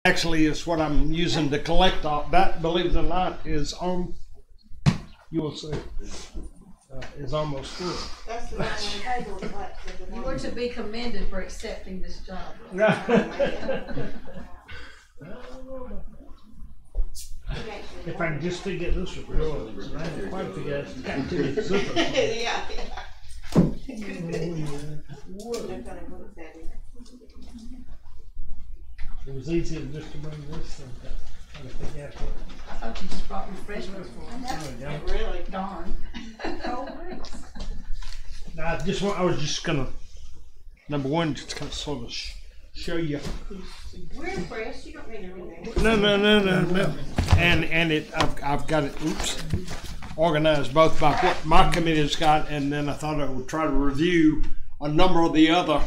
actually is what I'm using to collect off. That, believe it or not, is on, you will see, is almost full. That's the one on the table. You were to be commended for accepting this job. If I can just figure this was real, I didn't quite figure out. Got too many zippers. Yeah. It was easier just to bring this thing up. I thought you just brought refreshments for us. Really? Darn. I was just gonna, number one, just kind of sort of show you. We're impressed. You don't need to read it. No. And I've got it, organized both by what my committee has got, and then I thought I would try to review a number of the other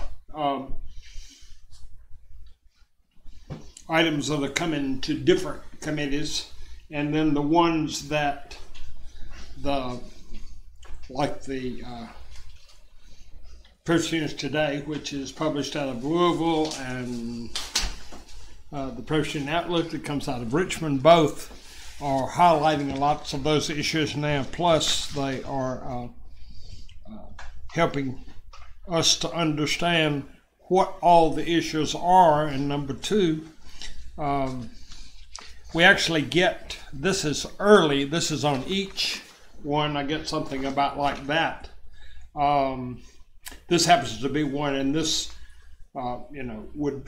items that are coming to different committees, and then the ones that like the Presbyterian Today, which is published out of Louisville, and the Presbyterian Outlook that comes out of Richmond, both are highlighting lots of those issues now, plus they are helping us to understand what all the issues are. And number two, we actually get, this is early, this is on each one, I get something about like that. This happens to be one, and this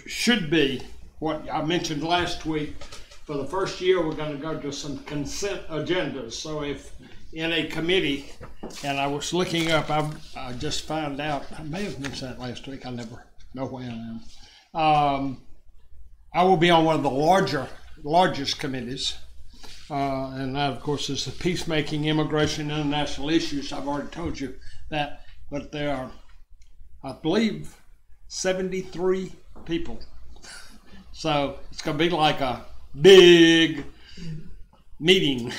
should be what I mentioned last week. For the first year, we're going to go to some consent agendas. So if in a committee, and I was looking up, I just found out, I may have mentioned that last week, I never know where I am. I will be on one of the largest committees, and that, of course, is the peacemaking, immigration, international issues. I've already told you that, but there are, I believe, 73 people. So it's going to be like a big meeting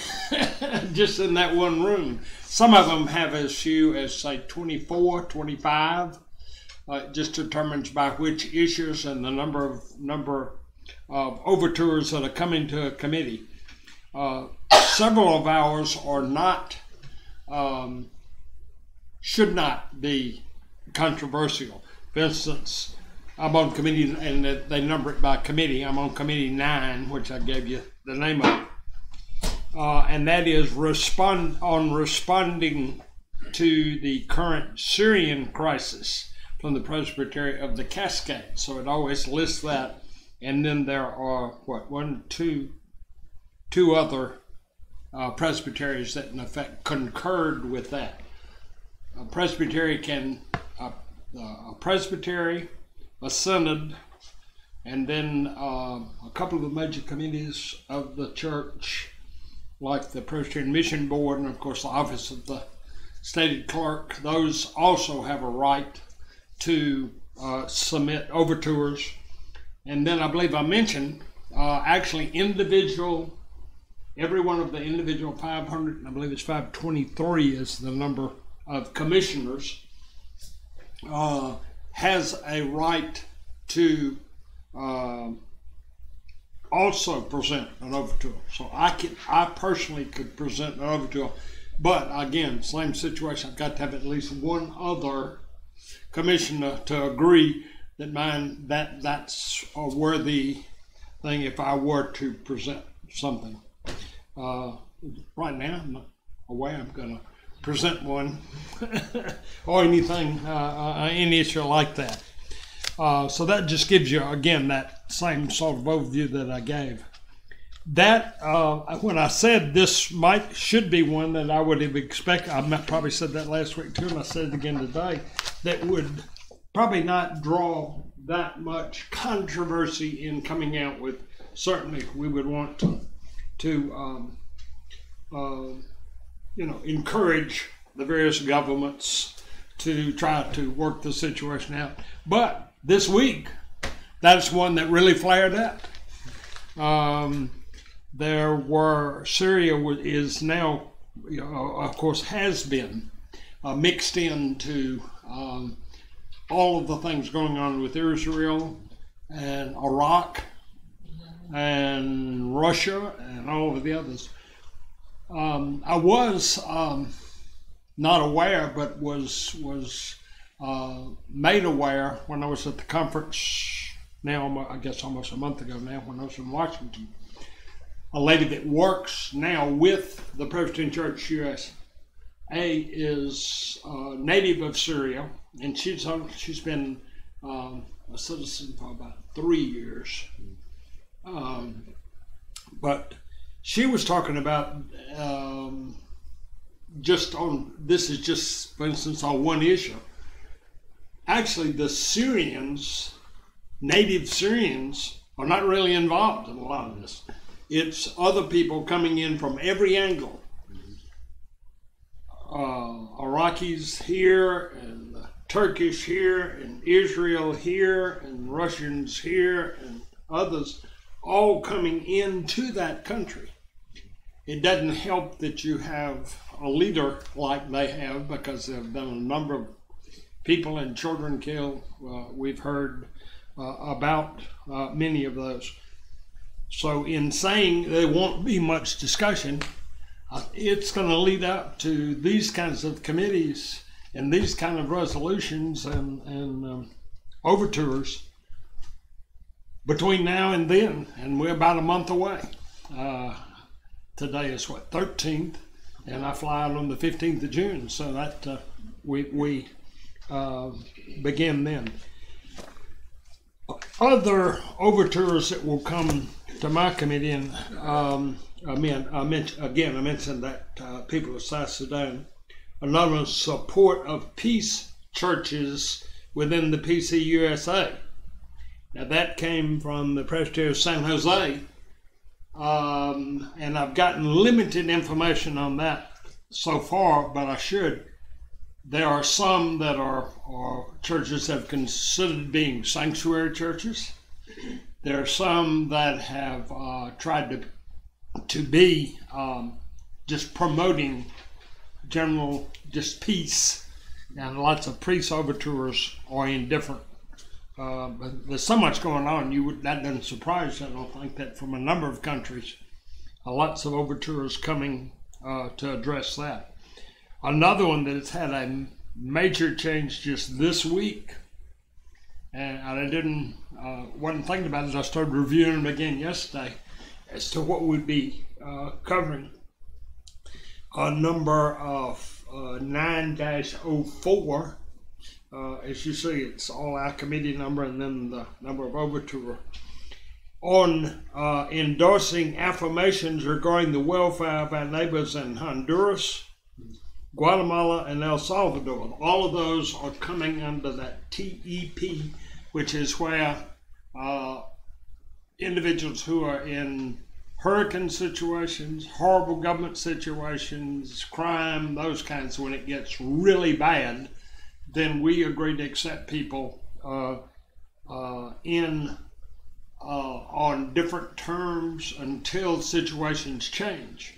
just in that one room. Some of them have as few as, say, 24, 25. It just determines by which issues and the number of overtures that are coming to a committee. Several of ours are not, should not be controversial. For instance, I'm on committee, and they number it by committee. I'm on committee 9, which I gave you the name of, and that is responding to the current Syrian crisis from the Presbyterian of the Cascades. So it always lists that, and then there are two other presbyteries that in effect concurred with that. A presbytery a presbytery, a synod, and then a couple of the major committees of the church, like the Presbyterian Mission Board, and of course the Office of the Stated Clerk. Those also have a right to submit overtures. And then I believe I mentioned actually every one of the individual 500, and I believe it's 523 is the number of commissioners, has a right to also present an overture. So I personally could present an overture, but again, same situation. I've got to have at least one other commissioner to agree that that's a worthy thing if I were to present something. Right now, I'm not aware I'm going to present one or anything, any issue like that. So that just gives you, again, that same sort of overview that I gave. That, when I said this should be one that I would have expected, I probably said that last week too, and I said it again today, that would probably not draw that much controversy in coming out with. Certainly we would want to encourage the various governments to try to work the situation out. But this week, that's one that really flared up. Syria is now, of course, has been mixed into all of the things going on with Israel and Iraq Russia and all of the others. I was not aware, but was made aware when I was at the conference now, I guess almost a month ago now, when I was in Washington. A lady that works now with the Presbyterian Church USA is a native of Syria, and she's been a citizen for about 3 years. But she was talking about this is just, for instance, on one issue. Actually, the Syrians, native Syrians, are not really involved in a lot of this. It's other people coming in from every angle. Iraqis here, and Turkish here, and Israel here, and Russians here, and others all coming into that country. It doesn't help that you have a leader like they have, because there have been a number of people and children killed. We've heard about many of those. So in saying there won't be much discussion, it's going to lead up to these kinds of committees and these kind of resolutions and overtures between now and then, and we're about a month away. Today is what, 13th, and I fly out on the 15th of June, so that we begin then. Other overtures that will come to my committee, and I mentioned that people of South Sudan, another support of peace churches within the PCUSA. Now that came from the Presbyterian of San Jose, and I've gotten limited information on that so far, but I should. There are some that are churches that have considered being sanctuary churches. There are some that have tried to be just promoting general just peace, and lots of peace overtures are in different. But there's so much going on. That doesn't surprise you. I don't think that from a number of countries, lots of overtures coming to address that. Another one that has had a major change just this week, and I wasn't thinking about it. I started reviewing them again yesterday as to what we'd be covering. Number of 9-04. As you see, it's all our committee number and then the number of overture on endorsing affirmations regarding the welfare of our neighbors in Honduras, Guatemala, and El Salvador. All of those are coming under that TEP, which is where individuals who are in hurricane situations, horrible government situations, crime, those kinds, when it gets really bad, then we agree to accept people on different terms until situations change.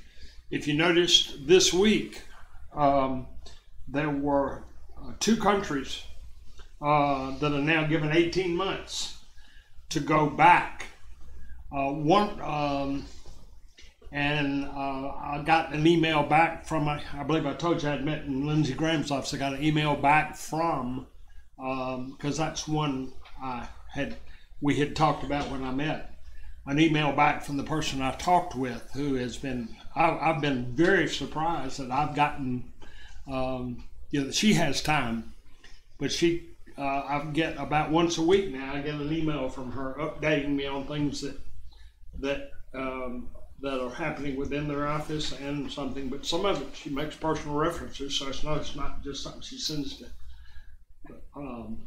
If you noticed this week, there were 2 countries that are now given 18 months to go back. I got an email back from, I believe I told you I'd met in Lindsey Graham's office. I got an email back from, because that's one we had talked about when I met, an email back from the person I talked with, who has been, I've been very surprised that I've gotten, she has time, but I get about once a week now, I get an email from her updating me on things that are happening within their office and something, but some of it she makes personal references, so it's not just something she sends to.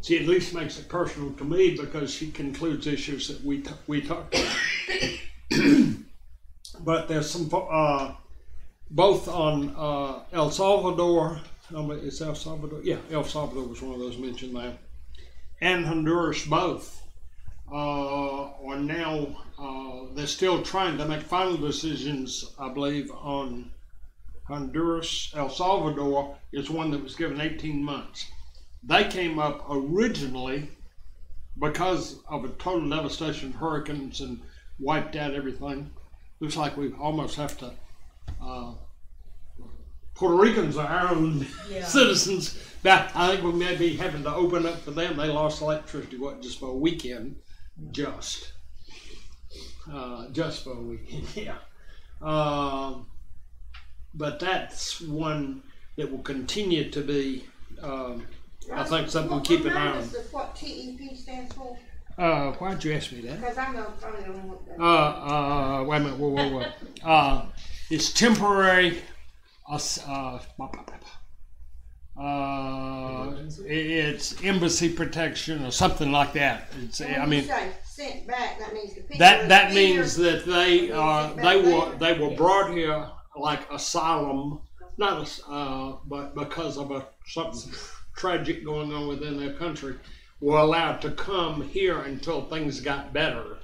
She at least makes it personal to me because she concludes issues that we talk about. But there's some both on El Salvador. Is El Salvador? Yeah, El Salvador was one of those mentioned there, and Honduras both. Are now, they're still trying to make final decisions, I believe, on Honduras. El Salvador is one that was given 18 months. They came up originally because of a total devastation, hurricanes, and wiped out everything. looks like we almost have to. Puerto Ricans are our own citizens. But I think we may be having to open up for them. They lost electricity, just for a weekend, just for a weekend, yeah. But that's one that will continue to be, I think, something we keep an eye on. What TEP stands for? Why'd you ask me that? Because I'm probably the only one. Wait a minute, whoa. It's temporary. It's embassy protection or something like that. It's, When I you mean, say sent back, that means the people that are means here. that they were brought here like asylum, but because of something tragic going on within their country, were allowed to come here until things got better,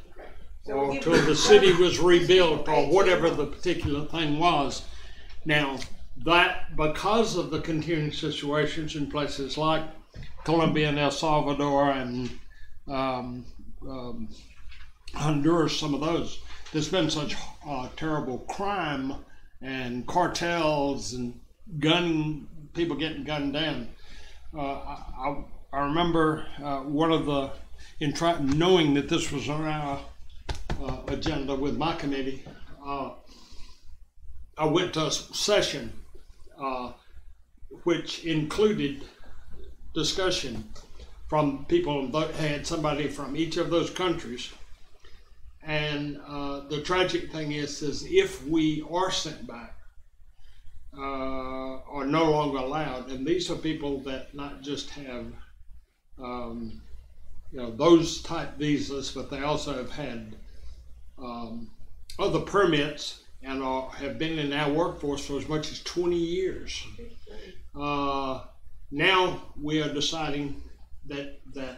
or until the city was rebuilt, or whatever the particular thing was. Now, that because of the continuing situations in places like Colombia and El Salvador and Honduras, some of those, there's been such terrible crime and cartels and people getting gunned down. I remember one of the, knowing that this was on our agenda with my committee, I went to a session which included discussion from people, had somebody from each of those countries. And the tragic thing is if we are sent back, are no longer allowed, and these are people that not just have those type visas, but they also have had other permits and have been in our workforce for as much as 20 years. Now we are deciding that the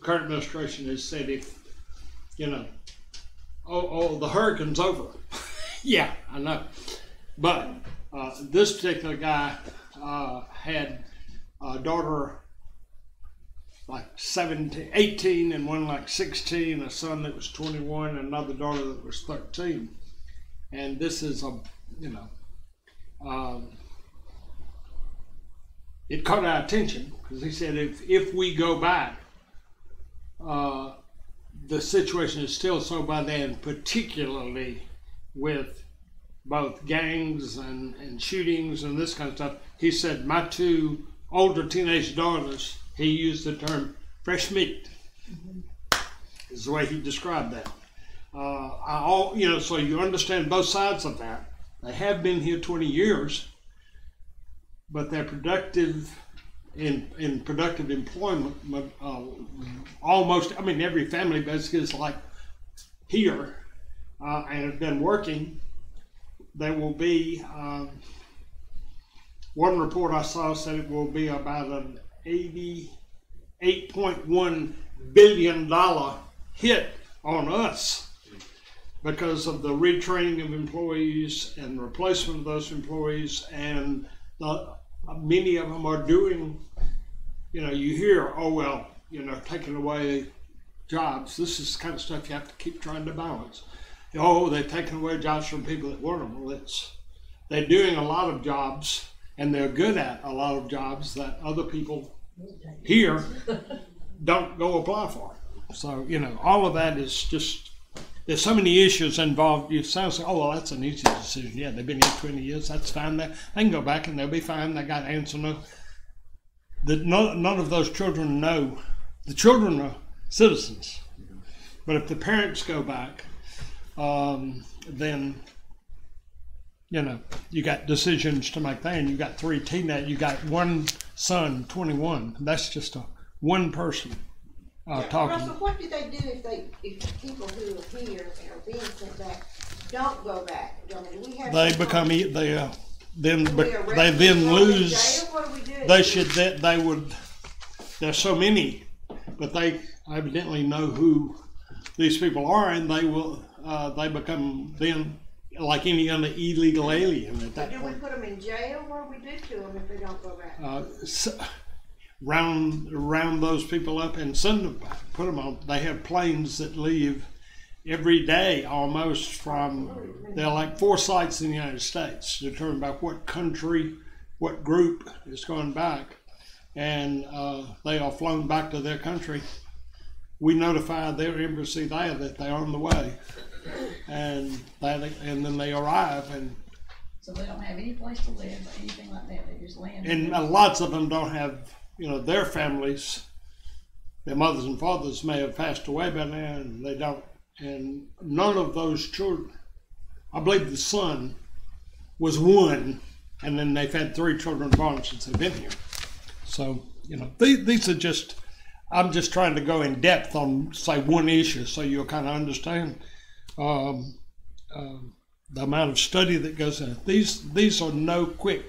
current administration has said if, the hurricane's over. Yeah, I know. But this particular guy had a daughter like 18 and one like 16, a son that was 21, and another daughter that was 13. And this is it caught our attention because he said if we go back, the situation is still so bad, and particularly with both gangs and shootings and this kind of stuff. He said, my two older teenage daughters, he used the term fresh meat, is the way he described that. So you understand both sides of that. They have been here 20 years, but they're productive in productive employment. Almost, every family basically is like here and have been working. There will be, one report I saw said it will be about an $88.1 billion hit on us because of the retraining of employees and replacement of those employees, and many of them are doing, you hear, taking away jobs. This is the kind of stuff you have to keep trying to balance. They're taking away jobs from people that want them. Well, they're doing a lot of jobs, and they're good at a lot of jobs that other people here don't go apply for. So, all of that is just, there's so many issues involved. You sound like, that's an easy decision. Yeah, they've been here 20 years. That's fine. They can go back and they'll be fine. They got answer no. None of those children know. The children are citizens. But if the parents go back, then, you got decisions to make there, and you got three teenagers. You got one son, 21. That's just one person talking. Russell, what do they do if people who are here and are being sent back don't go back? They become they then lose. What do we do? They would. There's so many, but they evidently know who these people are, and they will. They become then like any other illegal alien at that point. Do we put them in jail? What do we do to them if they don't go back? Round those people up and send them back. Put them on. They have planes that leave every day almost from, there are like 4 sites in the United States determined by what country, what group is going back, and they are flown back to their country. We notify their embassy there that they're on the way, and then they arrive, and So they don't have any place to live or anything like that. They just land. and lots of them don't have, their families, their mothers and fathers may have passed away by now, and they don't. And none of those children, I believe the son was 1, and then they've had 3 children born since they've been here. So, these are just, I'm just trying to go in depth on, say, one issue so you'll kind of understand the amount of study that goes in. These are no quick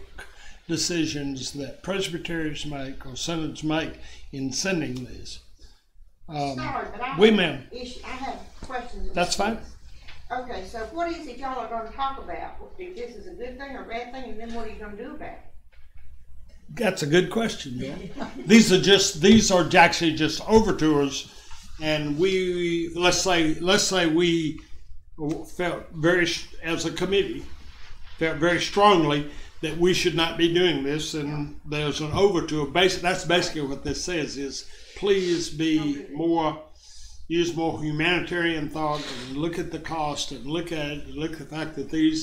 decisions that Presbyterians make or synods make in sending these. Sorry, but I have questions. That's fine. Okay, so what is it y'all are going to talk about? If this is a good thing or a bad thing, and then what are you going to do about it? That's a good question, Bill. These are actually just overtures, and let's say we felt as a committee, felt very strongly that we should not be doing this, and there's an overture. That's basically what this says is, please use more humanitarian thought and look at the cost and look at the fact that the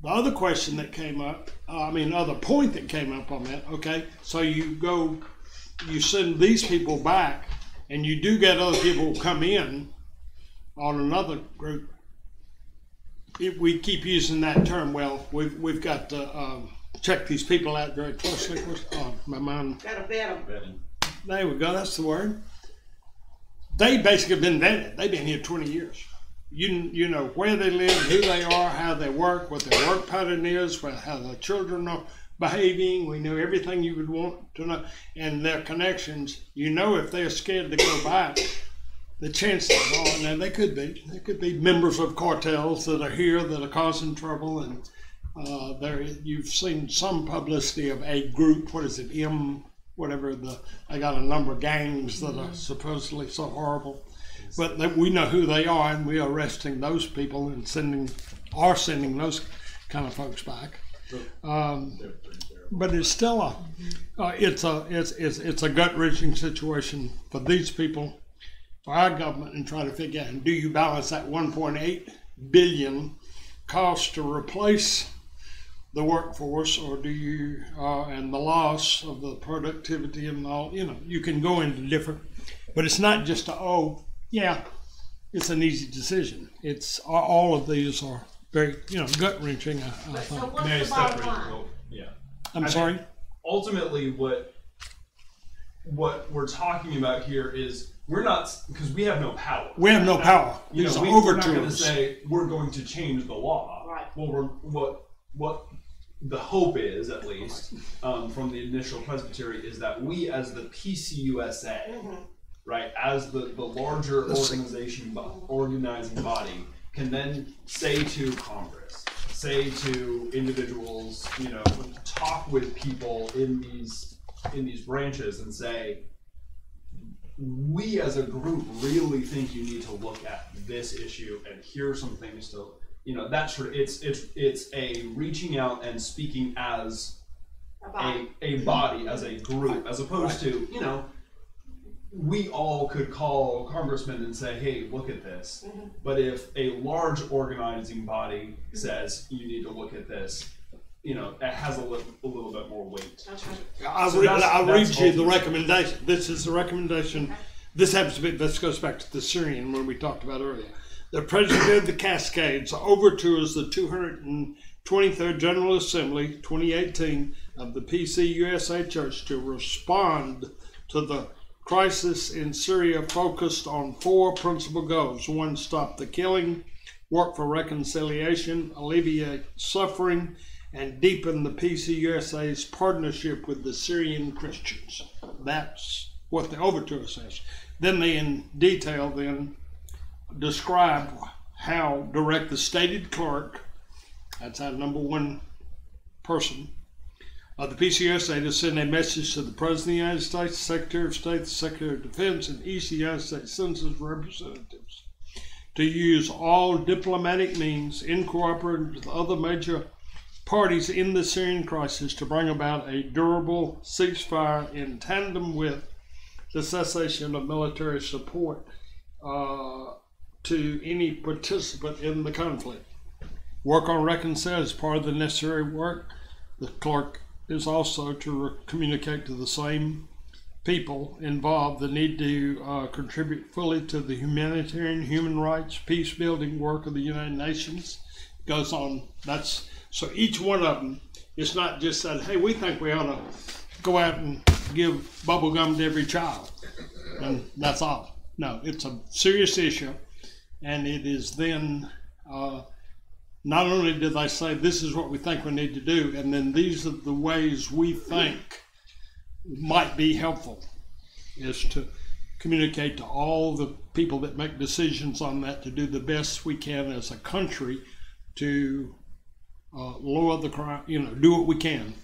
other question that came up, other point that came up on that, okay, so you send these people back, and you do get other people come in on another group. We keep using that term, well, we've got to check these people out very closely. My mind. Got to vet them. There we go, that's the word. They basically have been vetted. They've been here 20 years. You know where they live, who they are, how they work, what their work pattern is, how the children are behaving. We know everything you would want to know, and their connections. If they're scared to go back, the chances are, now they could be members of cartels that are here that are causing trouble, and you've seen some publicity of a group. What is it? I got a number of gangs that are supposedly so horrible. But we know who they are, and we are arresting those people and sending those kind of folks back. But it's still it's a gut-wrenching situation for these people, for our government, and try to figure out, do you balance that 1.8 billion cost to replace the workforce, or do you and the loss of the productivity and all? You can go into different, but it's not just it's an easy decision. It's all of these are very gut wrenching. I think. So what's the bottom line? I'm sorry. Ultimately, what we're talking about here is we're not, because we have no power. We have no power. These are overtures. We're not going to say we're going to change the law. Right. Well, what the hope is, at least, from the initial presbytery, is that we, as the PCUSA, right, as the larger organizing body, can then say to Congress, say to individuals, talk with people in these branches and say, we as a group really think you need to look at this issue, and here are some things to, that sort of, it's a reaching out and speaking as a body, as a group, as opposed to, we all could call congressmen and say, hey, look at this. But if a large organizing body says you need to look at this, it has a little bit more weight. I'll read you the recommendation. This is the recommendation. This happens to be, this goes back to the Syrian one we talked about earlier. The President of the Cascades overtures the 223rd General Assembly 2018 of the PCUSA Church to respond to the crisis in Syria focused on 4 principal goals. 1, stop the killing, work for reconciliation, alleviate suffering, and deepen the PCUSA's partnership with the Syrian Christians. That's what the overture says. Then they in detail describe how direct the stated clerk, that's our number 1 person, of the PCUSA to send a message to the President of the United States, the Secretary of State, the Secretary of Defense, and each of the United States Census representatives to use all diplomatic means in cooperation with other major parties in the Syrian crisis to bring about a durable ceasefire in tandem with the cessation of military support to any participant in the conflict. Work on reconciliation is part of the necessary work. The clerk is also to communicate to the same people involved the need to contribute fully to the humanitarian, human rights, peace building work of the United Nations. It goes on. So each one of them is not just said, hey, we think we ought to go out and give bubble gum to every child, and that's all. No, it's a serious issue, and it is then not only do they say this is what we think we need to do, and then these are the ways we think might be helpful, is to communicate to all the people that make decisions on that to do the best we can as a country to lower the crime, do what we can.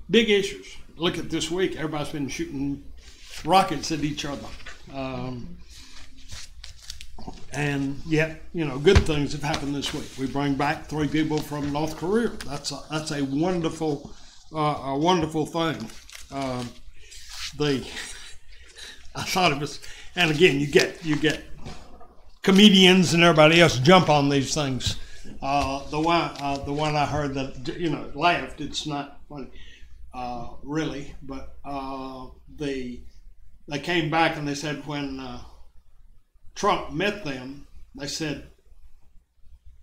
Big issues. Look at this week, everybody's been shooting rockets at each other. And yet, good things have happened this week. We bring back 3 people from North Korea. That's a wonderful thing. I thought it was, and again, you get comedians and everybody else jump on these things. The one I heard that laughed. It's not funny, really, but they came back and they said when Trump met them, they said,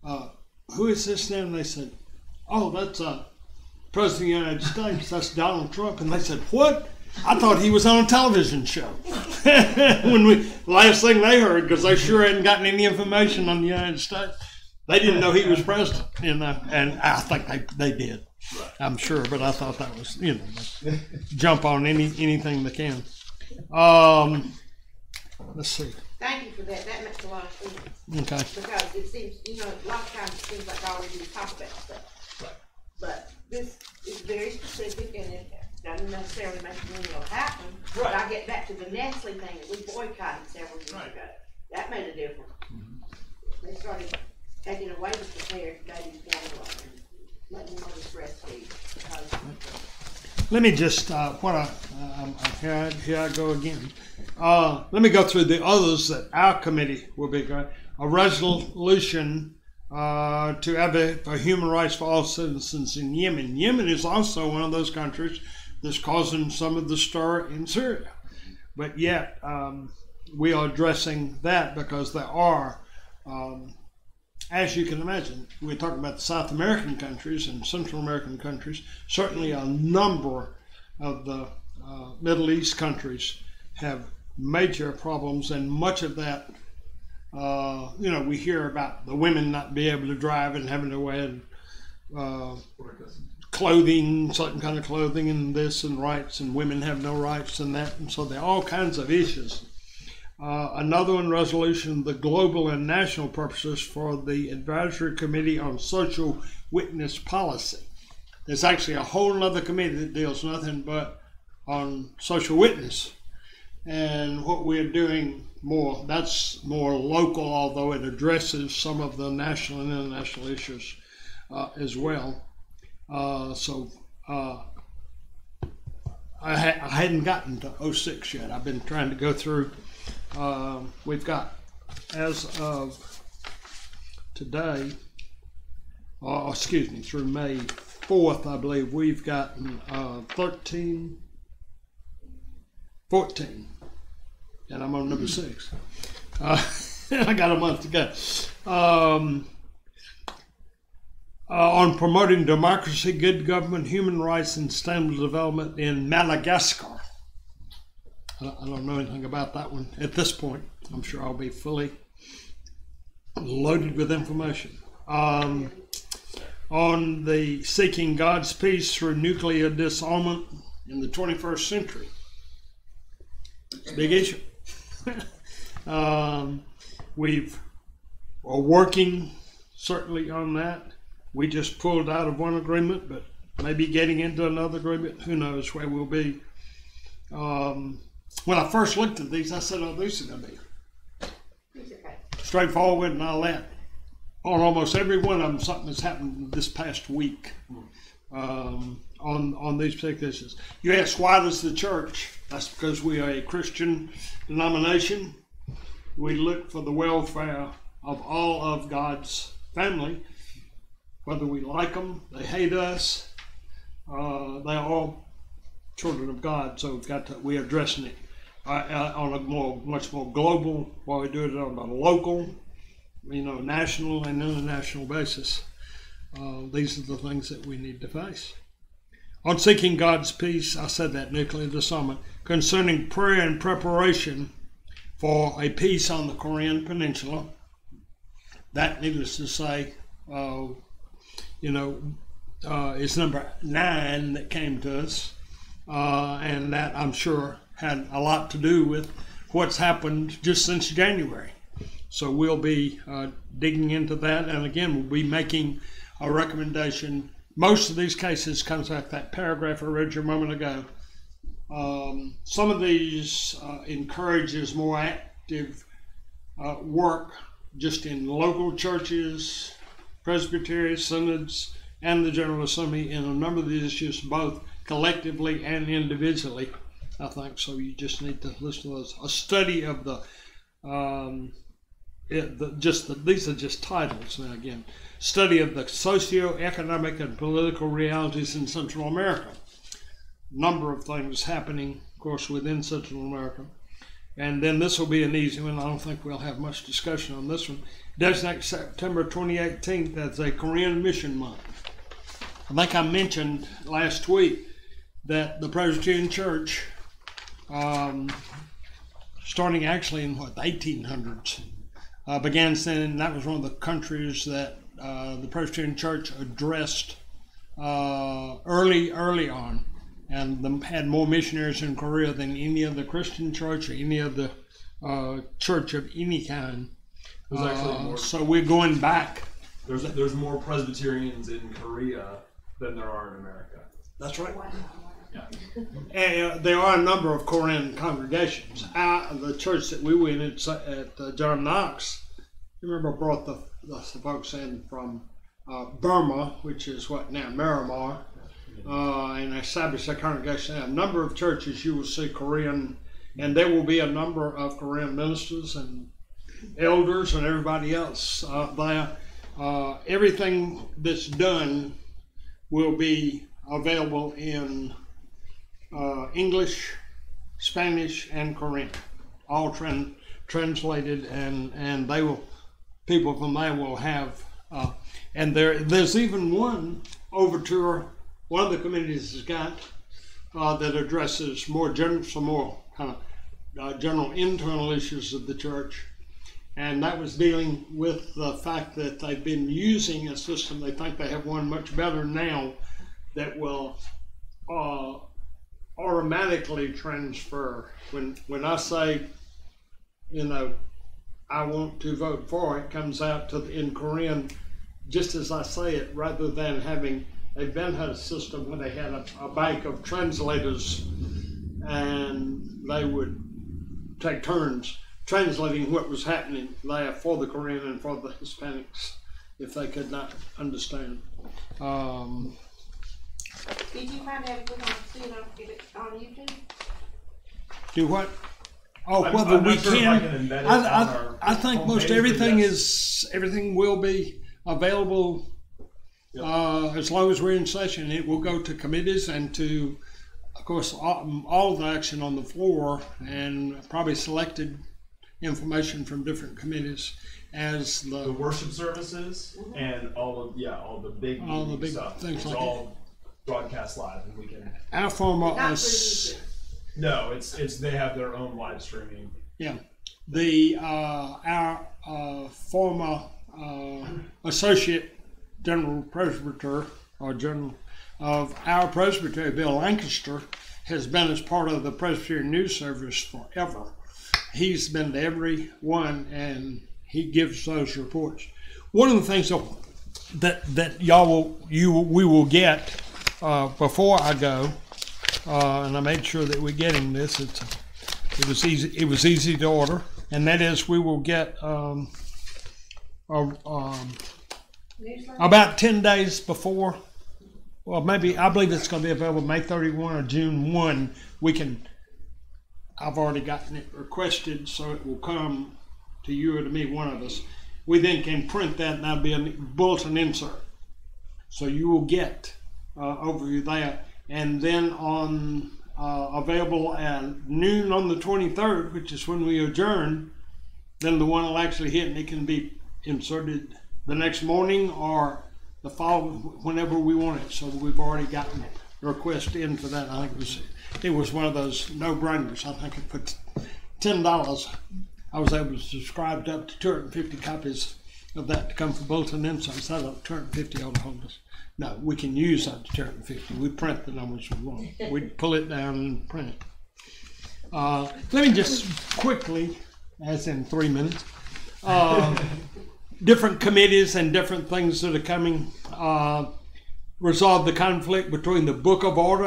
"Who is this now?" And they said, "Oh, that's President of the United States. That's Donald Trump." And they said, "What? I thought he was on a television show." Last thing they heard, because they sure hadn't gotten any information on the United States. They didn't know he was president, and I think they did. Right. I'm sure, but I thought that was, jump on anything they can. Let's see. Thank you for that. That makes a lot of sense. Okay. Because it seems, a lot of times it seems like all we do is talk about stuff. Right. But this is very specific, and it doesn't necessarily make it happen. Right. But I get back to the Nestle thing that we boycotted several years Right. ago. That made a difference. Mm-hmm. They started taking away the prepared baby's formula and letting them breastfeed. Let me just, here I go again. Let me go through the others that our committee will be going. A resolution to advocate for human rights for all citizens in Yemen. Yemen is also one of those countries that's causing some of the stir in Syria. But yet, we are addressing that because there are, as you can imagine, we're talking about the South American countries and Central American countries. Certainly a number of the Middle East countries have major problems, and much of that, we hear about the women not being able to drive and having to wear clothing, certain kind of clothing, and this, and rights, and women have no rights, and that, and so there are all kinds of issues. Another one, resolution, the global and national purposes for the Advisory Committee on Social Witness Policy. There's actually a whole other committee that deals nothing but on social witness. And what we're doing that's more local, although it addresses some of the national and international issues as well. I hadn't gotten to 06 yet. I've been trying to go through. We've got, as of today, through May 4th, I believe, we've gotten 14, and I'm on number 6. I got a month to go. On promoting democracy, good government, human rights, and sustainable development in Madagascar. I don't know anything about that one at this point. I'm sure I'll be fully loaded with information. On the seeking God's peace through nuclear disarmament in the 21st century. It's a big issue. We are working certainly on that. We just pulled out of one agreement, but maybe getting into another agreement. Who knows where we'll be. When I first looked at these, I said, "Oh, these are going to be straightforward, and I'll let on almost every one of them something that's happened this past week on these particular issues. You ask, why does the church? That's because we are a Christian denomination. We look for the welfare of all of God's family, whether we like them, they hate us, they're all children of God. So we're addressing it on a much more global, while we do it on a local, national and international basis. These are the things that we need to face. On seeking God's peace, I said that initially in the sermon, concerning prayer and preparation for a peace on the Korean Peninsula. That, needless to say, is number 9 that came to us, and that I'm sure had a lot to do with what's happened just since January. So we'll be digging into that, and again, we'll be making a recommendation. Most of these cases comes out that paragraph I read you a moment ago. Some of these encourages more active work just in local churches, Presbyterian synods, and the General Assembly in a number of these issues, both collectively and individually, I think. So you just need to listen to those. A study of these are just titles. And again, study of the socio-economic and political realities in Central America. Number of things happening, of course, within Central America. And then this will be an easy one. I don't think we'll have much discussion on this one. Designate September 2018 as a Korean Mission Month. I think I mentioned last week that the Presbyterian Church, starting actually in the 1800s, began sending. That was one of the countries that the Presbyterian Church addressed early on, and had more missionaries in Korea than any other Christian church or any other church of any kind. There's actually more. So we're going back. There's more Presbyterians in Korea than there are in America. That's right. Yeah. And there are a number of Korean congregations. The church that we went at John Knox, you remember, brought the folks in from Burma, which is now Myanmar, and established a congregation. A number of churches you will see Korean, and there will be a number of Korean ministers and elders and everybody else there. Everything that's done will be available in English, Spanish, and Korean, all translated, and people from there will have, and there's even one overture one of the committees has got that addresses some more kind of general internal issues of the church, and that was dealing with the fact that they've been using a system. They think they have one much better now that will automatically transfer. When I say, I want to vote for, it comes out in Korean just as I say it, rather than having. They've been had a system where they had a bank of translators, and they would take turns translating what was happening there for the Korean and for the Hispanics if they could not understand. Did you find out if we're going to see it on YouTube? Do what? Oh, whether we can. I think most everything will be available. Yep. As long as we're in session, it will go to committees and to, of course, all the action on the floor, and probably selected information from different committees as the worship services and all the big stuff. Things it's like all broadcast live, and we can. Our former no, it's they have their own live streaming. Yeah, our former associate General Presbyter, or General of our Presbytery, Bill Lancaster, has been as part of the Presbyterian News Service forever. He's been to every one, and he gives those reports. One of the things that we will get before I go, and I made sure that we're getting this. It was easy to order, and that is we will get about 10 days before. Well, maybe, I believe it's going to be available May 31 or June 1. I've already gotten it requested, so it will come to you or to me, one of us. We then can print that, and that'll be a bulletin insert. So you will get overview there. And then on available at noon on the 23rd, which is when we adjourn, then the one will actually hit, and it can be inserted the next morning or the following, whenever we want it. So we've already gotten a request in for that. I think it was one of those no-brainers. I think it put $10. I was able to subscribe to up to 250 copies of that to come for bulletin inserts. I don't 250 ought to hold us. No, we can use up to 250. We print the numbers we want. We pull it down and print it. Let me just quickly, as in 3 minutes, different committees and different things that are coming. Resolve the conflict between the Book of Order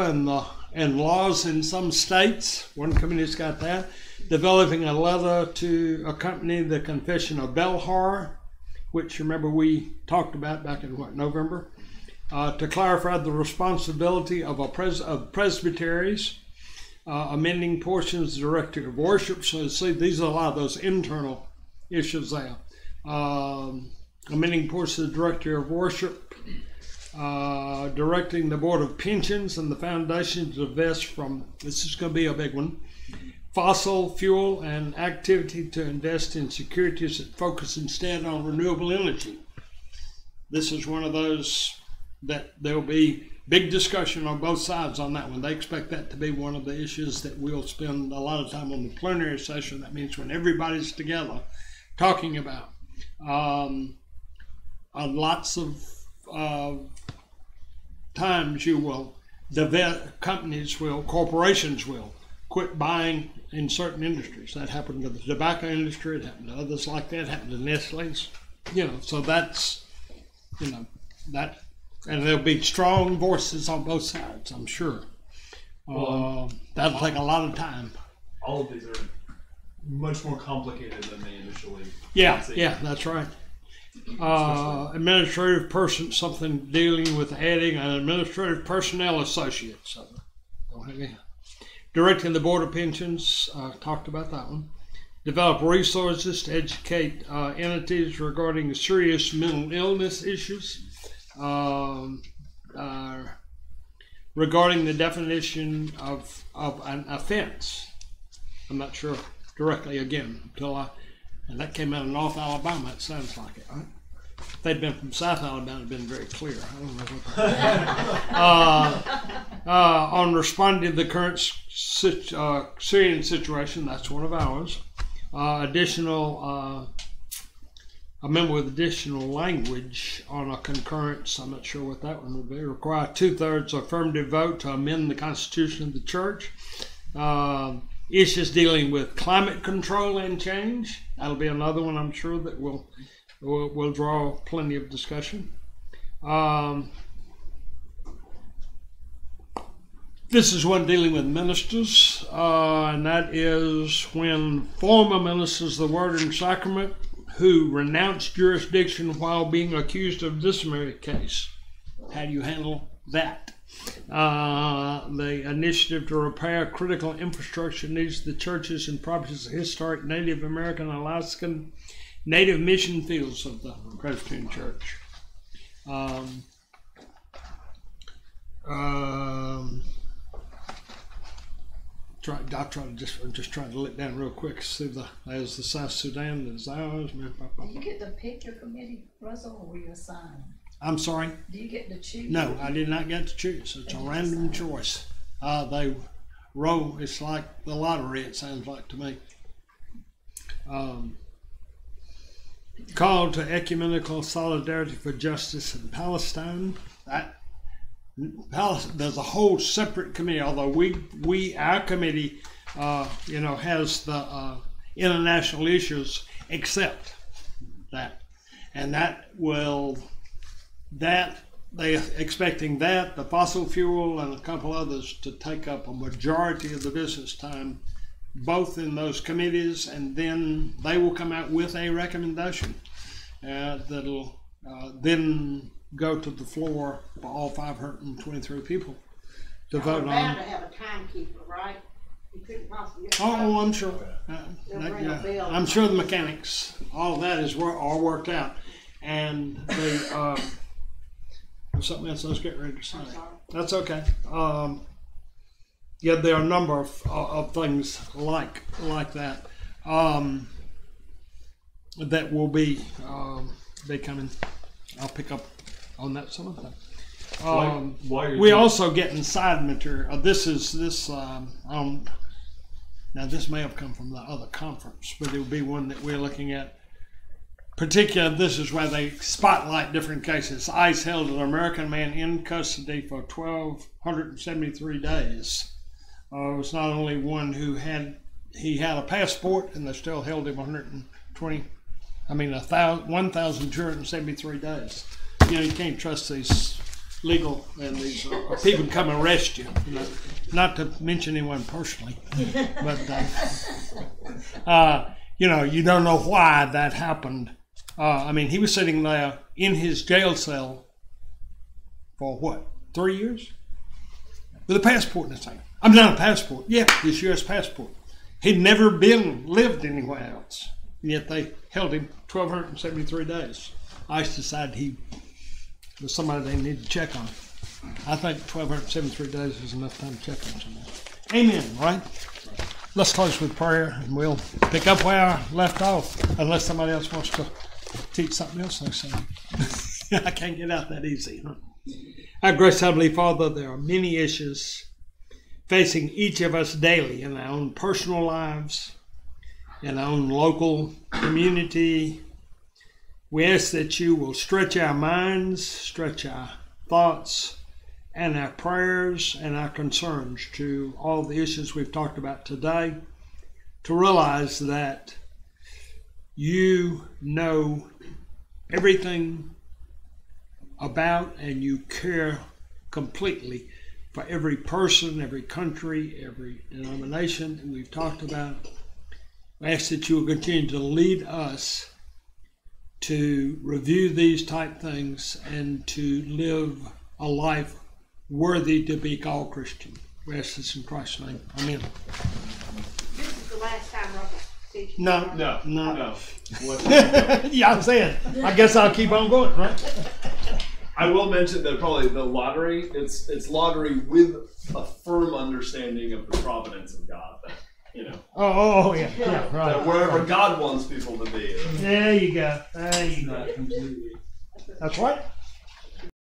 and laws in some states. One committee's got that. Developing a letter to accompany the Confession of Belhar, which remember we talked about back in November, to clarify the responsibility of presbyteries, amending portions of the Directory of Worship. So see, these are a lot of those internal issues there. Amending portions of the Directory of Worship, directing the Board of Pensions and the Foundation to divest from, this is going to be a big one, fossil fuel and activity to invest in securities that focus instead on renewable energy. This is one of those that there'll be big discussion on both sides on that one. They expect that to be one of the issues that we'll spend a lot of time on the plenary session. That means when everybody's together talking about. Lots of times you will, companies will, corporations will quit buying in certain industries. That happened to the tobacco industry, it happened to others like that, it happened to Nestle's, so that's, that, and there'll be strong voices on both sides, I'm sure. That'll take a lot of time. All of these are much more complicated than they initially Yeah, that's right. Administrative person, something dealing with adding an administrative personnel associate. So, directing the Board of Pensions, talked about that one. Develop resources to educate entities regarding serious mental illness issues. Regarding the definition of an offense. I'm not sure directly again and that came out of North Alabama, it sounds like it, right? If they'd been from South Alabama, it'd been very clear. I don't know what on responding to the current Syrian situation, that's one of ours. Additional amendment with additional language on a concurrence, I'm not sure what that one would be. Require 2/3 affirmative vote to amend the Constitution of the Church. Issues dealing with climate control and change. That'll be another one I'm sure that will draw plenty of discussion. This is one dealing with ministers, and that is when former ministers of the Word and Sacrament who renounced jurisdiction while being accused of disciplinary case. How do you handle that? The initiative to repair critical infrastructure needs the churches and properties of historic Native American, Alaskan, Native mission fields of the Presbyterian Church. I'm just trying to look down real quick. See there's the South Sudan, there's ours. Do you get to pick your committee, Russell, or were you assigned? I'm sorry? Do you get to choose? No, I did not get to choose. It's a random choice. They roll, it's like the lottery, it sounds like to me. Call to ecumenical solidarity for justice in Palestine. There's a whole separate committee, although our committee, has the international issues except that. And they're expecting the fossil fuel and a couple others to take up a majority of the business time, both in those committees, and then they will come out with a recommendation. that'll then go to the floor for all 523 people to vote We're on. bound to have a timekeeper, right? You couldn't possibly get a Oh, I'm sure. They'll ring a bell. I'm sure the mechanics, all of that is all worked out. And the something else I was getting ready to say. That's okay. Yeah, there are a number of things like that that will be coming. I'll pick up on that some of that. We also getting side material. Now this may have come from the other conference, but it will be one that we're looking at. Particularly, this is where they spotlight different cases. ICE held an American man in custody for 1,273 days. It was not only one who had a passport, and they still held him 1,273 days. You know, you can't trust these legal and these people come and arrest you. You know, not to mention anyone personally, but you know, you don't know why that happened. He was sitting there in his jail cell for what, 3 years? With a passport in his hand. I'm not a passport. Yeah, his U.S. passport. He'd never lived anywhere else. And yet they held him 1,273 days. ICE decided he was somebody they needed to check on. I think 1,273 days is enough time to check on someone. Amen, right? Let's close with prayer and we'll pick up where I left off, unless somebody else wants to teach something else. I can't get out that easy. Huh? Our gracious Heavenly Father, there are many issues facing each of us daily in our own personal lives, in our own local community. We ask that you will stretch our minds, stretch our thoughts, and our prayers and our concerns to all the issues we've talked about today, to realize that you know everything about and you care completely for every person, every country, every denomination that we've talked about. I ask that you will continue to lead us to review these type things and to live a life worthy to be called Christian. We ask this in Christ's name. Amen. This is the last time Russell sees you. No. What? Yeah, I'm saying. I guess I'll keep on going, right? I will mention that probably the lottery, it's lottery with a firm understanding of the providence of God. That, you know. Oh, yeah, right. That wherever God wants people to be. There you go. There you go. Completely. That's right.